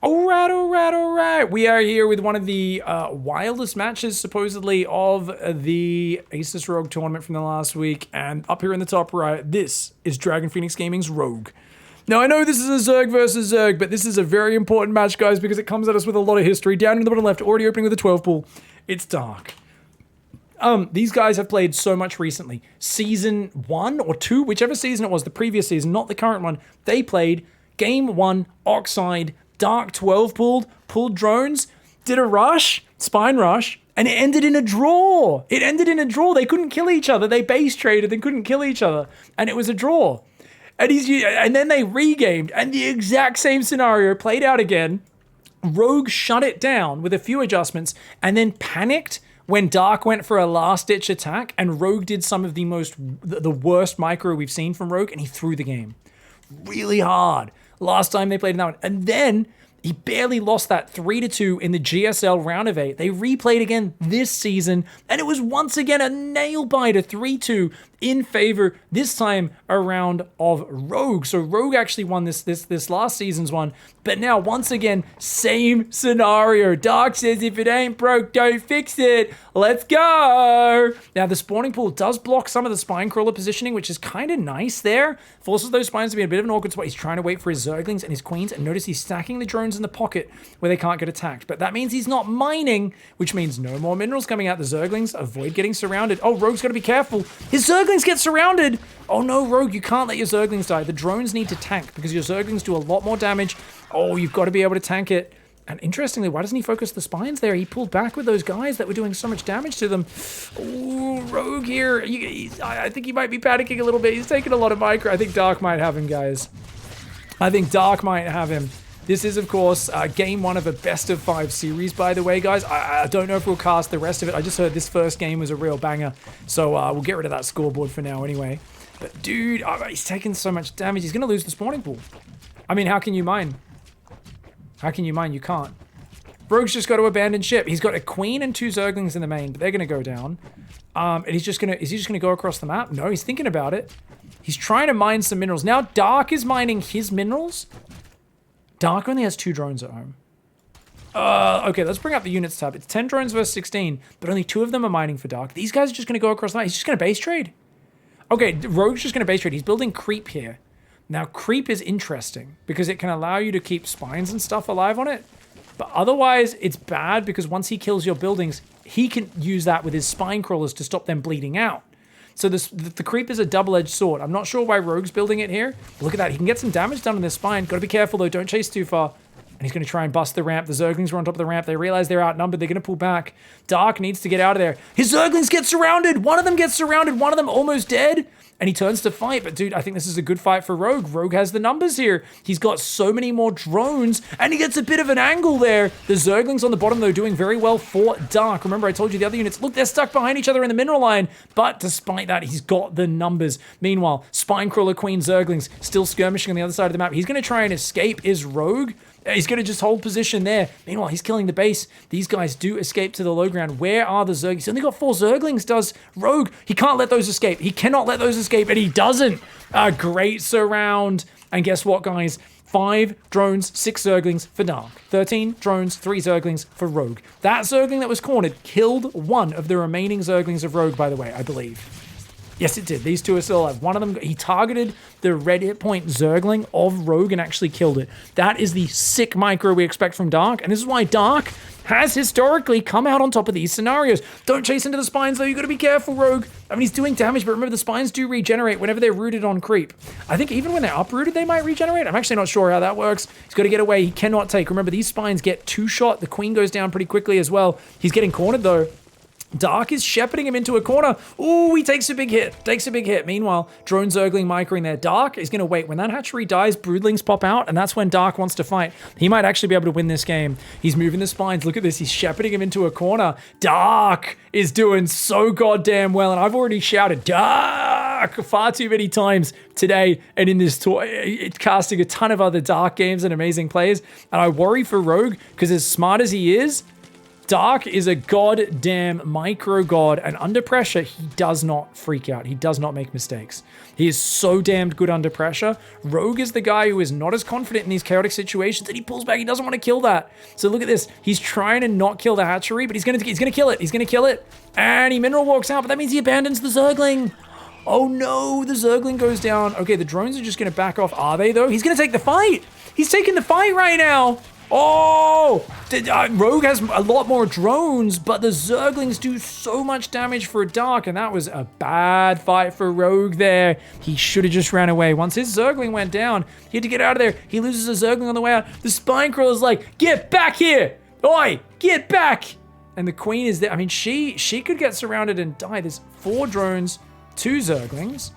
All right, all right, all right. We are here with one of the wildest matches, supposedly, of the Aces Rogue tournament from the last week. And up here in the top right, this is Dragon Phoenix Gaming's Rogue. Now, I know this is a Zerg versus Zerg, but this is a very important match, guys, because it comes at us with a lot of history. Down in the bottom left, already opening with a 12 pool. It's Dark. These guys have played so much recently. Season 1 or 2, whichever season it was, the previous season, not the current one, they played Game 1, Oxide, Dark 12 pulled drones, did a rush, spine rush, and it ended in a draw. It ended in a draw. They couldn't kill each other. They base traded and couldn't kill each other. And it was a draw. And then they regamed, and the exact same scenario played out again. Rogue shut it down with a few adjustments, and then panicked when Dark went for a last-ditch attack, and Rogue did some of the worst micro we've seen from Rogue, and he threw the game. Really hard. Last time they played in that one. And then he barely lost that 3-2 in the GSL round of 8. They replayed again this season, and it was once again a nail-biter 3-2 in favor, this time a round of Rogue. So Rogue actually won this last season's one, but now once again, same scenario. Dark says if it ain't broke, don't fix it. Let's go. Now the spawning pool does block some of the spine crawler positioning, which is kind of nice there. Forces those spines to be in a bit of an awkward spot. He's trying to wait for his Zerglings and his Queens, and notice he's stacking the drones in the pocket where they can't get attacked. But that means he's not mining, which means no more minerals coming out. The Zerglings avoid getting surrounded. Oh, Rogue's got to be careful. His Zerglings get surrounded. Oh no, Rogue, you can't let your Zerglings die. The drones need to tank because your Zerglings do a lot more damage. Oh, you've got to be able to tank it. And interestingly, why doesn't he focus the spines there? He pulled back with those guys that were doing so much damage to them. Ooh, Rogue here. I think he might be panicking a little bit. He's taking a lot of micro. I think Dark might have him, guys. I think Dark might have him. This is, of course, game 1 of a best-of-5 series, by the way, guys. I don't know if we'll cast the rest of it. I just heard this first game was a real banger. So we'll get rid of that scoreboard for now anyway. But, dude, he's taking so much damage. He's going to lose the spawning pool. I mean, how can you mine? How can you mine? You can't. Rogue's just got to abandon ship. He's got a Queen and 2 Zerglings in the main, but they're going to go down. And is he just going to go across the map? No, he's thinking about it. He's trying to mine some minerals. Now, Dark is mining his minerals. Dark only has 2 drones at home. Okay, let's bring up the units tab. It's 10 drones versus 16, but only 2 of them are mining for Dark. These guys are just going to go across the map. He's just going to base trade. Okay, Rogue's just going to base trade. He's building Creep here. Now, Creep is interesting because it can allow you to keep spines and stuff alive on it. But otherwise, it's bad because once he kills your buildings, he can use that with his spine crawlers to stop them bleeding out. So the Creep is a double-edged sword. I'm not sure why Rogue's building it here. But look at that. He can get some damage done on this spine. Got to be careful, though. Don't chase too far. And he's going to try and bust the ramp. The Zerglings are on top of the ramp. They realize they're outnumbered. They're going to pull back. Dark needs to get out of there. His Zerglings get surrounded. One of them gets surrounded. One of them almost dead. And he turns to fight. But, dude, I think this is a good fight for Rogue. Rogue has the numbers here. He's got so many more drones. And he gets a bit of an angle there. The Zerglings on the bottom, though, doing very well for Dark. Remember, I told you the other units, look, they're stuck behind each other in the mineral line. But despite that, he's got the numbers. Meanwhile, Spinecrawler Queen Zerglings still skirmishing on the other side of the map. He's going to try and escape. Is Rogue? He's going to just hold position there. Meanwhile, he's killing the base. These guys do escape to the low ground. Where are the Zerglings? He's only got 4 Zerglings, does Rogue. He can't let those escape. He cannot let those escape, and he doesn't. A great surround. And guess what, guys? 5 drones, 6 Zerglings for Dark. 13 drones, 3 Zerglings for Rogue. That Zergling that was cornered killed one of the remaining Zerglings of Rogue, by the way, I believe. Yes, it did. These 2 are still alive. One of them, he targeted the red hit point Zergling of Rogue and actually killed it. That is the sick micro we expect from Dark. And this is why Dark has historically come out on top of these scenarios. Don't chase into the spines, though. You got to be careful, Rogue. I mean, he's doing damage, but remember, the spines do regenerate whenever they're rooted on Creep. I think even when they're uprooted, they might regenerate. I'm actually not sure how that works. He's got to get away. He cannot take. Remember, these spines get 2-shot. The Queen goes down pretty quickly as well. He's getting cornered, though. Dark is shepherding him into a corner. Ooh, he takes a big hit. Meanwhile, Drone Zergling microing there. Dark is going to wait. When that hatchery dies, Broodlings pop out, and that's when Dark wants to fight. He might actually be able to win this game. He's moving the spines. Look at this. He's shepherding him into a corner. Dark is doing so goddamn well, and I've already shouted, Dark, far too many times today and in this tour. It's casting a ton of other Dark games and amazing plays, and I worry for Rogue, because as smart as he is, Dark is a goddamn micro god, and under pressure, he does not freak out. He does not make mistakes. He is so damned good under pressure. Rogue is the guy who is not as confident in these chaotic situations, and he pulls back. He doesn't want to kill that. So look at this. He's trying to not kill the hatchery, but he's gonna kill it. He's gonna kill it, and he mineral walks out. But that means he abandons the Zergling. Oh no, the Zergling goes down. Okay, the drones are just gonna back off. Are they though? He's gonna take the fight. He's taking the fight right now. Oh, Rogue has a lot more drones, but the Zerglings do so much damage for Dark, and that was a bad fight for Rogue there. He should have just ran away. Once his Zergling went down, he had to get out of there. He loses a Zergling on the way out. The Spinecrawler's like, get back here. Oi, get back. And the Queen is there. I mean, she could get surrounded and die. There's 4 drones, 2 Zerglings.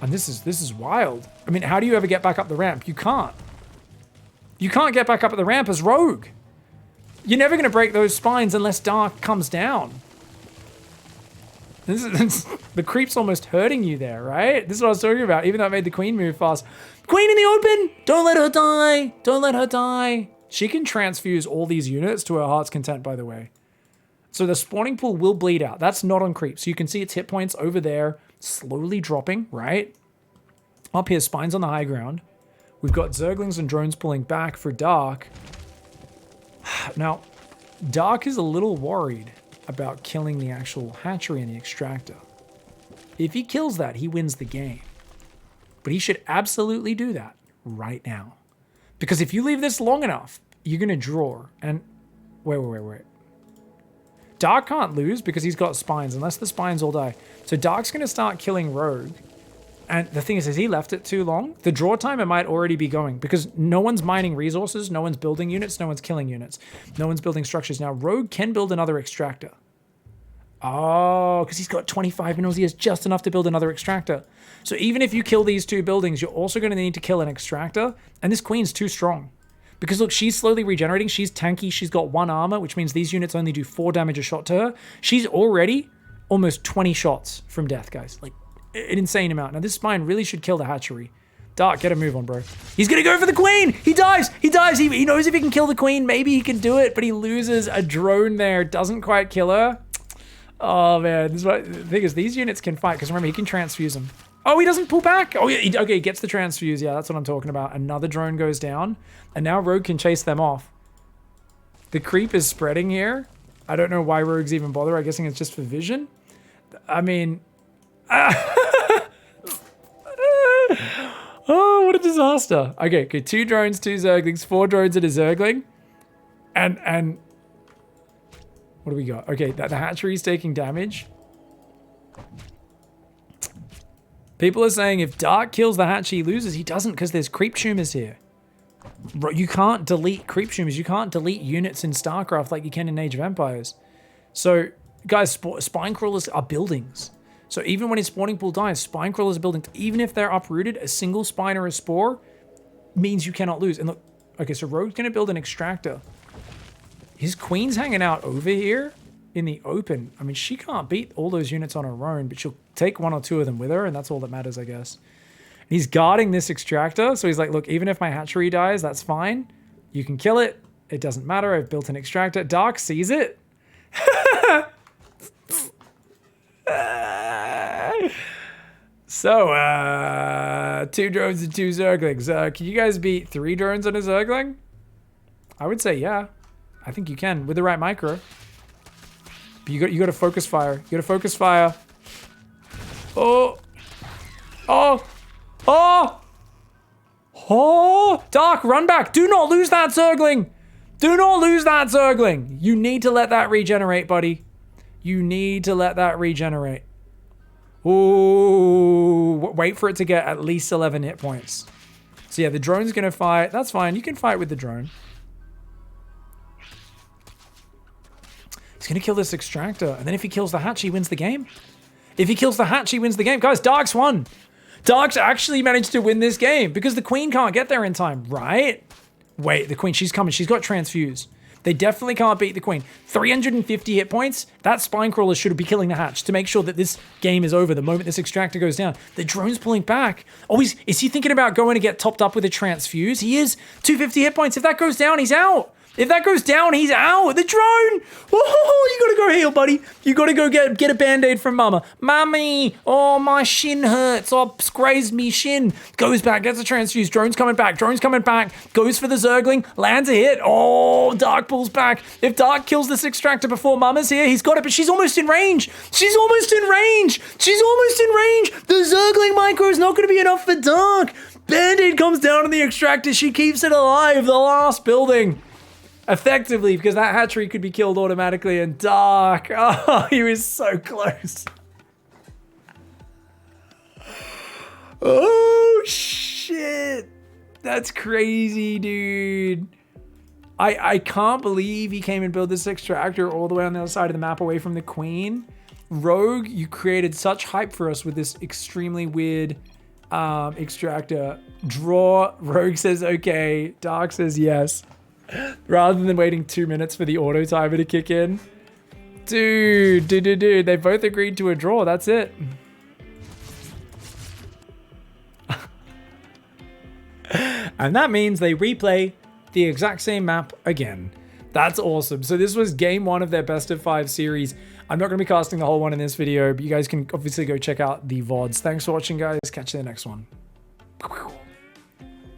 And this is wild. I mean, how do you ever get back up the ramp? You can't. You can't get back up at the ramp as Rogue. You're never going to break those spines unless Dark comes down. The creep's almost hurting you there, right? This is what I was talking about, even though it made the Queen move fast. Queen in the open! Don't let her die! Don't let her die! She can transfuse all these units to her heart's content, by the way. So the spawning pool will bleed out. That's not on creep. So you can see its hit points over there, slowly dropping, right? Up here, spines on the high ground. We've got Zerglings and drones pulling back for Dark. Now, Dark is a little worried about killing the actual hatchery and the extractor. If he kills that, he wins the game. But he should absolutely do that right now. Because if you leave this long enough, you're going to draw. And wait. Dark can't lose because he's got spines, unless the spines all die. So Dark's going to start killing Rogue. And the thing is he left it too long? The draw timer might already be going because no one's mining resources, no one's building units, no one's killing units, no one's building structures. Now, Rogue can build another extractor. Oh, because he's got 25 minerals. He has just enough to build another extractor. So even if you kill these 2 buildings, you're also going to need to kill an extractor. And this Queen's too strong. Because look, she's slowly regenerating. She's tanky. She's got 1 armor, which means these units only do 4 damage a shot to her. She's already almost 20 shots from death, guys. Like, an insane amount. Now, this spine really should kill the hatchery. Dark, get a move on, bro. He's gonna go for the Queen! He dies! He dies! He knows if he can kill the Queen, maybe he can do it, but he loses a drone there. Doesn't quite kill her. Oh, man. This is what, the thing is, these units can fight, because remember, he can transfuse them. Oh, he doesn't pull back? Oh, yeah, okay, he gets the transfuse. Yeah, that's what I'm talking about. Another drone goes down, and now Rogue can chase them off. The creep is spreading here. I don't know why Rogue's even bother. I'm guessing it's just for vision. I mean... Oh, what a disaster. Okay, 2 drones, 2 Zerglings, 4 drones and a Zergling. And what do we got? Okay, the hatchery's taking damage. People are saying if Dark kills the hatchery, he loses. He doesn't because there's creep tumors here. You can't delete creep tumors. You can't delete units in StarCraft like you can in Age of Empires. So, guys, spine crawlers are buildings. So even when his spawning pool dies, spine crawlers are buildings. Even if they're uprooted, a single spine or a spore means you cannot lose. And look, okay, so Rogue's going to build an extractor. His Queen's hanging out over here in the open. I mean, she can't beat all those units on her own, but she'll take 1 or 2 of them with her, and that's all that matters, I guess. And he's guarding this extractor, so he's like, look, even if my hatchery dies, that's fine. You can kill it. It doesn't matter. I've built an extractor. Dark sees it. So, 2 drones and 2 Zerglings. Can you guys beat 3 drones and a Zergling? I would say yeah. I think you can with the right micro. But you got to focus fire. You got to focus fire. Oh, Dark, run back! Do not lose that Zergling. Do not lose that Zergling. You need to let that regenerate, buddy. You need to let that regenerate. Ooh, wait for it to get at least 11 hit points. So yeah, the drone's gonna fight. That's fine. You can fight with the drone. He's gonna kill this extractor, and then if he kills the hatch, he wins the game. If he kills the hatch, he wins the game. Guys, Dark's won. Dark's actually managed to win this game because the Queen can't get there in time, right? Wait, the Queen, she's coming. She's got transfuse. They definitely can't beat the Queen. 350 hit points. That spine crawler should be killing the hatch to make sure that this game is over the moment this extractor goes down. The drone's pulling back. Oh, is he thinking about going to get topped up with a transfuse? He is. 250 hit points. If that goes down, he's out. If that goes down, he's out. The drone. Oh, you gotta go heal, buddy. You gotta go get a band-aid from mama. Mommy, oh, my shin hurts. Oh, grazed me shin. Goes back, gets a transfuse. Drone's coming back. Goes for the Zergling. Lands a hit. Oh, Dark pulls back. If Dark kills this Extractor before mama's here, he's got it, but she's almost in range. The Zergling micro is not gonna be enough for Dark. Band-aid comes down on the Extractor. She keeps it alive. The last building. Effectively, because that hatchery could be killed automatically, and Dark, oh, he was so close. Oh, shit. That's crazy, dude. I can't believe he came and built this Extractor all the way on the other side of the map away from the Queen. Rogue, you created such hype for us with this extremely weird Extractor. Draw, Rogue says okay, Dark says yes. Rather than waiting 2 minutes for the auto timer to kick in. Dude, they both agreed to a draw, that's it. And that means they replay the exact same map again. That's awesome. So this was game 1 of their best of 5 series. I'm not going to be casting the whole one in this video, but you guys can obviously go check out the VODs. Thanks for watching, guys. Catch you in the next one.